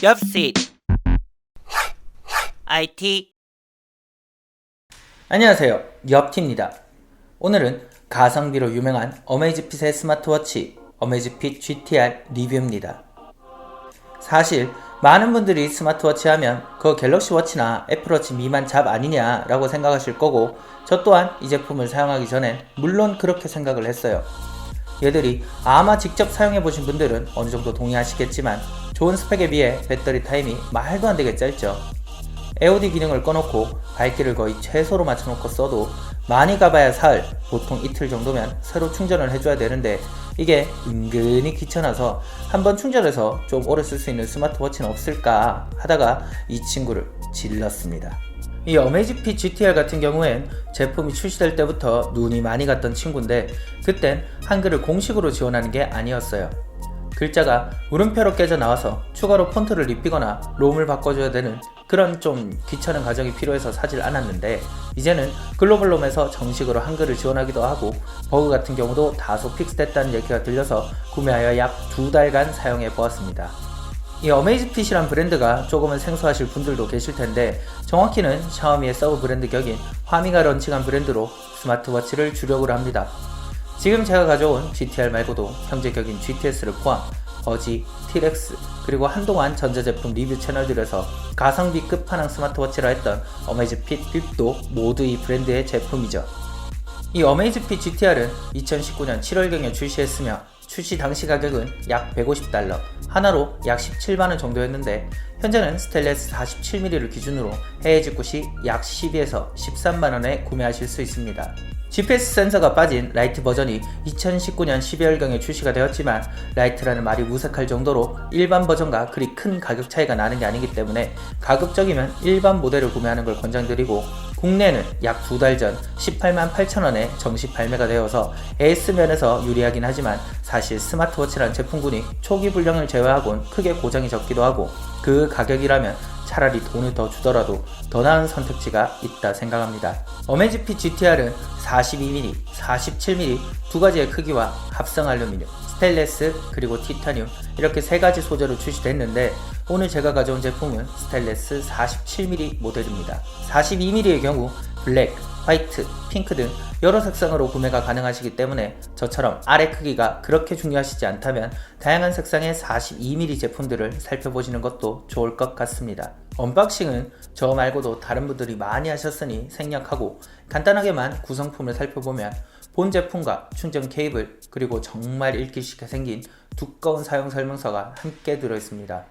접시 IT. 안녕하세요, 엽티입니다. 오늘은 가성비로 유명한 어메이즈핏의 스마트워치 어메이즈핏 GTR 리뷰입니다. 사실 많은 분들이 스마트워치 하면 그거 갤럭시워치나 애플워치 미만 잡 아니냐 라고 생각하실 거고, 저 또한 이 제품을 사용하기 전엔 물론 그렇게 생각을 했어요. 얘들이 아마 직접 사용해보신 분들은 어느정도 동의하시겠지만 좋은 스펙에 비해 배터리 타임이 말도 안되게 짧죠. AOD 기능을 꺼놓고 밝기를 거의 최소로 맞춰놓고 써도 많이 가봐야 사흘, 보통 이틀 정도면 새로 충전을 해줘야 되는데, 이게 은근히 귀찮아서 한번 충전해서 좀 오래 쓸 수 있는 스마트워치는 없을까 하다가 이 친구를 질렀습니다. 이 어메이즈핏 GTR 같은 경우엔 제품이 출시될 때부터 눈이 많이 갔던 친구인데, 그땐 한글을 공식으로 지원하는 게 아니었어요. 글자가 물음표로 깨져 나와서 추가로 폰트를 입히거나 롬을 바꿔줘야 되는 그런 좀 귀찮은 과정이 필요해서 사질 않았는데, 이제는 글로벌 롬에서 정식으로 한글을 지원하기도 하고 버그 같은 경우도 다소 픽스됐다는 얘기가 들려서 구매하여 약 2달간 사용해 보았습니다. 이 어메이즈핏이란 브랜드가 조금은 생소하실 분들도 계실 텐데, 정확히는 샤오미의 서브 브랜드 격인 화미가 런칭한 브랜드로 스마트워치를 주력으로 합니다. 지금 제가 가져온 GTR 말고도 형제격인 GTS를 포함 버지, 티렉스, 그리고 한동안 전자제품 리뷰 채널들에서 가성비 끝판왕 스마트워치라 했던 어메이즈핏 빕도 모두 이 브랜드의 제품이죠. 이 어메이즈핏 GTR은 2019년 7월경에 출시했으며 출시 당시 가격은 약 150달러, 하나로 약 17만원 정도였는데, 현재는 스테인리스 47mm를 기준으로 해외 직구 시 약 12에서 13만원에 구매하실 수 있습니다. GPS 센서가 빠진 라이트 버전이 2019년 12월경에 출시가 되었지만, 라이트라는 말이 무색할 정도로 일반 버전과 그리 큰 가격 차이가 나는 게 아니기 때문에 가급적이면 일반 모델을 구매하는 걸 권장드리고, 국내는 약 2달 전 18만 8천원에 정식 발매가 되어서 AS면에서 유리하긴 하지만, 사실 스마트워치란 제품군이 초기 불량을 제외하곤 크게 고장이 적기도 하고, 그 가격이라면 차라리 돈을 더 주더라도 더 나은 선택지가 있다 생각합니다. 어메이즈핏 GTR은 42mm, 47mm 두 가지의 크기와 합성 알루미늄, 스테인리스, 그리고 티타늄 이렇게 세 가지 소재로 출시됐는데, 오늘 제가 가져온 제품은 스테인리스 47mm 모델입니다. 42mm의 경우 블랙, 화이트, 핑크 등 여러 색상으로 구매가 가능하시기 때문에 저처럼 아래 크기가 그렇게 중요하시지 않다면 다양한 색상의 42mm 제품들을 살펴보시는 것도 좋을 것 같습니다. 언박싱은 저 말고도 다른 분들이 많이 하셨으니 생략하고, 간단하게만 구성품을 살펴보면 본 제품과 충전 케이블, 그리고 정말 읽기 쉽게 생긴 두꺼운 사용 설명서가 함께 들어있습니다.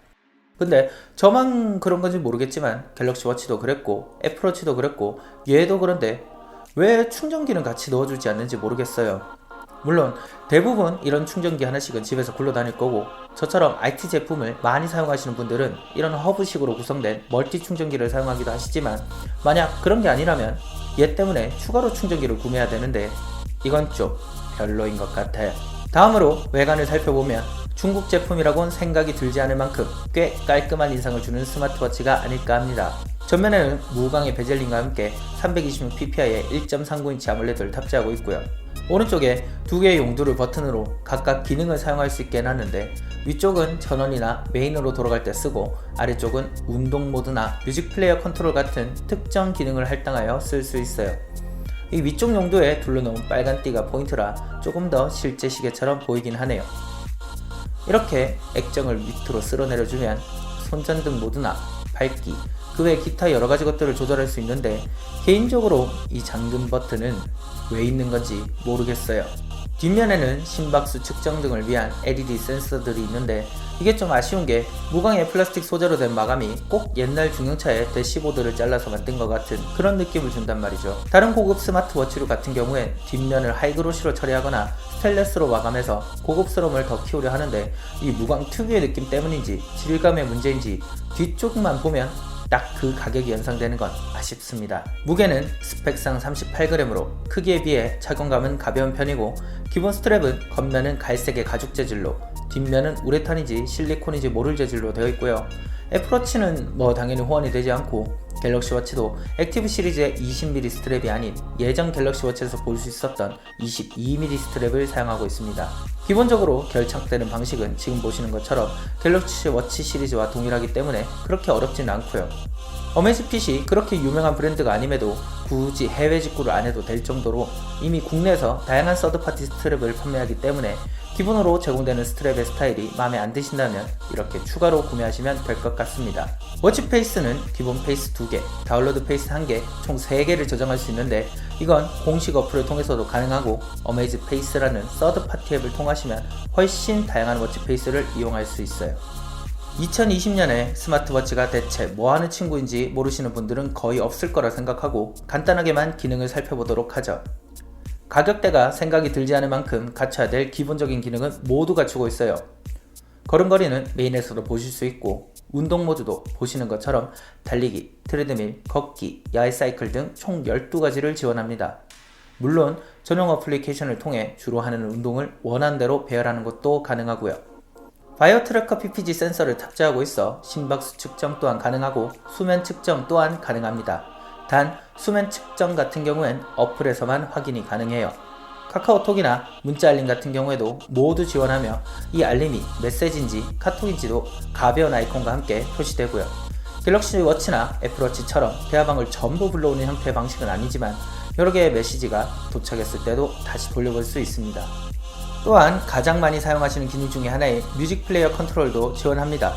근데 저만 그런 건지 모르겠지만 갤럭시 워치도 그랬고 애플워치도 그랬고 얘도 그런데 왜 충전기는 같이 넣어주지 않는지 모르겠어요. 물론 대부분 이런 충전기 하나씩은 집에서 굴러다닐 거고, 저처럼 IT 제품을 많이 사용하시는 분들은 이런 허브식으로 구성된 멀티 충전기를 사용하기도 하시지만, 만약 그런 게 아니라면 얘 때문에 추가로 충전기를 구매해야 되는데 이건 좀 별로인 것 같아요. 다음으로 외관을 살펴보면 중국 제품이라고는 생각이 들지 않을 만큼 꽤 깔끔한 인상을 주는 스마트워치가 아닐까 합니다. 전면에는 무광의 베젤링과 함께 326ppi의 1.39인치 아몰레드를 탑재하고 있고요. 오른쪽에 두 개의 용도를 버튼으로 각각 기능을 사용할 수 있게 해놨는데, 위쪽은 전원이나 메인으로 돌아갈 때 쓰고, 아래쪽은 운동 모드나 뮤직 플레이어 컨트롤 같은 특정 기능을 할당하여 쓸 수 있어요. 이 위쪽 용도에 둘러놓은 빨간 띠가 포인트라 조금 더 실제 시계처럼 보이긴 하네요. 이렇게 액정을 밑으로 쓸어내려주면 손전등 모드나 밝기, 그 외 기타 여러가지 것들을 조절할 수 있는데, 개인적으로 이 잠금 버튼은 왜 있는 건지 모르겠어요. 뒷면에는 심박수 측정 등을 위한 LED 센서들이 있는데, 이게 좀 아쉬운 게 무광의 플라스틱 소재로 된 마감이 꼭 옛날 중형차의 대시보드를 잘라서 만든 것 같은 그런 느낌을 준단 말이죠. 다른 고급 스마트워치류 같은 경우엔 뒷면을 하이그로시로 처리하거나 스테인리스로 마감해서 고급스러움을 더 키우려 하는데, 이 무광 특유의 느낌 때문인지 질감의 문제인지 뒤쪽만 보면 딱 그 가격이 연상되는 건 아쉽습니다. 무게는 스펙상 38g으로 크기에 비해 착용감은 가벼운 편이고, 기본 스트랩은 겉면은 갈색의 가죽 재질로, 뒷면은 우레탄인지 실리콘인지 모를 재질로 되어 있고요. 애플워치는 당연히 호환이 되지 않고, 갤럭시 워치도 액티브 시리즈의 20mm 스트랩이 아닌 예전 갤럭시 워치에서 볼 수 있었던 22mm 스트랩을 사용하고 있습니다. 기본적으로 결착되는 방식은 지금 보시는 것처럼 갤럭시 워치 시리즈와 동일하기 때문에 그렇게 어렵진 않고요. 어메이즈핏이 그렇게 유명한 브랜드가 아님에도 굳이 해외 직구를 안 해도 될 정도로 이미 국내에서 다양한 서드파티 스트랩을 판매하기 때문에 기본으로 제공되는 스트랩의 스타일이 마음에 안 드신다면 이렇게 추가로 구매하시면 될 것 같습니다. 워치 페이스는 기본 페이스 2개, 다운로드 페이스 1개, 총 3개를 저장할 수 있는데 이건 공식 어플을 통해서도 가능하고 어메이즈 페이스라는 서드파티 앱을 통하시면 훨씬 다양한 워치 페이스를 이용할 수 있어요. 2020년에 스마트워치가 대체 뭐하는 친구인지 모르시는 분들은 거의 없을 거라 생각하고 간단하게만 기능을 살펴보도록 하죠. 가격대가 생각이 들지 않을 만큼 갖춰야 될 기본적인 기능은 모두 갖추고 있어요. 걸음걸이는 메인에서도 보실 수 있고 운동 모드도 보시는 것처럼 달리기, 트레드밀, 걷기, 야외 사이클 등 총 12가지를 지원합니다. 물론 전용 어플리케이션을 통해 주로 하는 운동을 원하는 대로 배열하는 것도 가능하고요. 바이오 트래커 PPG 센서를 탑재하고 있어 심박수 측정 또한 가능하고 수면 측정 또한 가능합니다. 단 수면 측정 같은 경우엔 어플에서만 확인이 가능해요. 카카오톡이나 문자 알림 같은 경우에도 모두 지원하며 이 알림이 메시지인지 카톡인지도 가벼운 아이콘과 함께 표시되고요. 갤럭시 워치나 애플워치처럼 대화방을 전부 불러오는 형태의 방식은 아니지만 여러 개의 메시지가 도착했을 때도 다시 돌려볼 수 있습니다. 또한 가장 많이 사용하시는 기능 중에 하나인 뮤직 플레이어 컨트롤도 지원합니다.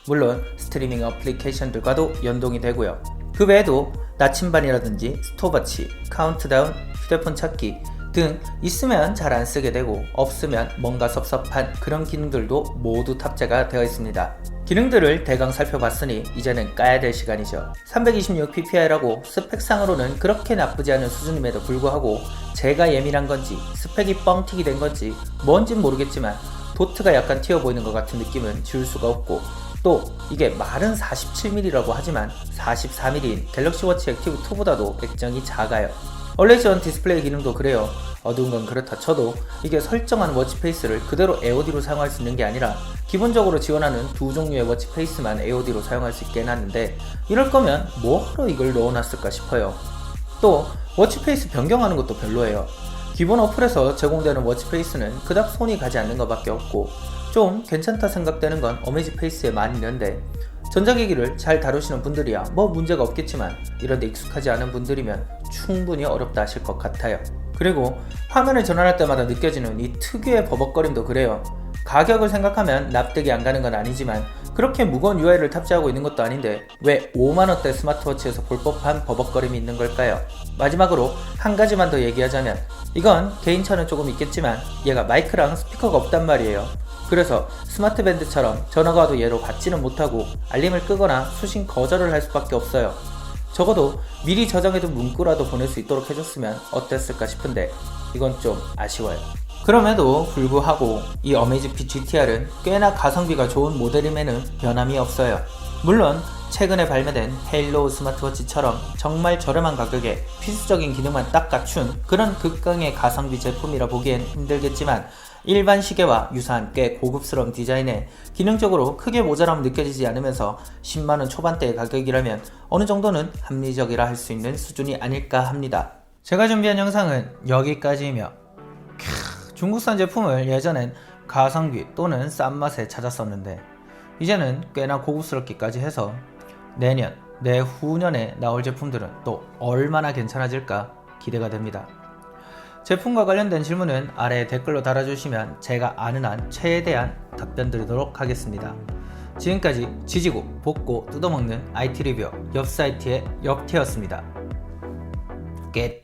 물론 스트리밍 어플리케이션들과도 연동이 되고요. 그 외에도 나침반이라든지 스톱워치, 카운트다운, 휴대폰 찾기 등 있으면 잘 안 쓰게 되고 없으면 뭔가 섭섭한 그런 기능들도 모두 탑재가 되어 있습니다. 기능들을 대강 살펴봤으니 이제는 까야 될 시간이죠. 326ppi라고 스펙상으로는 그렇게 나쁘지 않은 수준임에도 불구하고 제가 예민한 건지 스펙이 뻥튀기 된 건지 뭔진 모르겠지만 도트가 약간 튀어 보이는 것 같은 느낌은 지울 수가 없고 또 이게 말은 47mm라고 하지만 44mm인 갤럭시 워치 액티브 2보다도 액정이 작아요. 얼레이즈 온 디스플레이 기능도 그래요. 어두운 건 그렇다 쳐도 이게 설정한 워치 페이스를 그대로 AOD로 사용할 수 있는 게 아니라 기본적으로 지원하는 두 종류의 워치 페이스만 AOD로 사용할 수 있게 해놨는데 이럴 거면 뭐하러 이걸 넣어놨을까 싶어요. 또 워치 페이스 변경하는 것도 별로예요. 기본 어플에서 제공되는 워치 페이스는 그닥 손이 가지 않는 것밖에 없고 좀 괜찮다 생각되는 건 어메이즈 페이스에 많이 있는데 전자기기를 잘 다루시는 분들이야 뭐 문제가 없겠지만 이런데 익숙하지 않은 분들이면 충분히 어렵다 하실 것 같아요. 그리고 화면을 전환할 때마다 느껴지는 이 특유의 버벅거림도 그래요. 가격을 생각하면 납득이 안 가는 건 아니지만 그렇게 무거운 UI를 탑재하고 있는 것도 아닌데 왜 5만원대 스마트워치에서 볼 법한 버벅거림이 있는 걸까요? 마지막으로 한 가지만 더 얘기하자면 이건 개인차는 조금 있겠지만 얘가 마이크랑 스피커가 없단 말이에요. 그래서 스마트밴드처럼 전화가 와도 얘로 받지는 못하고 알림을 끄거나 수신 거절을 할 수밖에 없어요. 적어도 미리 저장해둔 문구라도 보낼 수 있도록 해줬으면 어땠을까 싶은데 이건 좀 아쉬워요. 그럼에도 불구하고 이 어메이즈핏 GTR은 꽤나 가성비가 좋은 모델임에는 변함이 없어요. 물론 최근에 발매된 헤일로우 스마트워치처럼 정말 저렴한 가격에 필수적인 기능만 딱 갖춘 그런 극강의 가성비 제품이라 보기엔 힘들겠지만 일반 시계와 유사한 꽤 고급스러운 디자인에 기능적으로 크게 모자람은 느껴지지 않으면서 10만원 초반대의 가격이라면 어느 정도는 합리적이라 할 수 있는 수준이 아닐까 합니다. 제가 준비한 영상은 여기까지이며 중국산 제품을 예전엔 가성비 또는 싼 맛에 찾았었는데 이제는 꽤나 고급스럽기까지 해서 내년, 내후년에 나올 제품들은 또 얼마나 괜찮아질까 기대가 됩니다. 제품과 관련된 질문은 아래 댓글로 달아주시면 제가 아는 한 최대한 답변 드리도록 하겠습니다. 지금까지 지지고 볶고 뜯어먹는 IT 리뷰어 옆사이트의 옆티였습니다. 끝.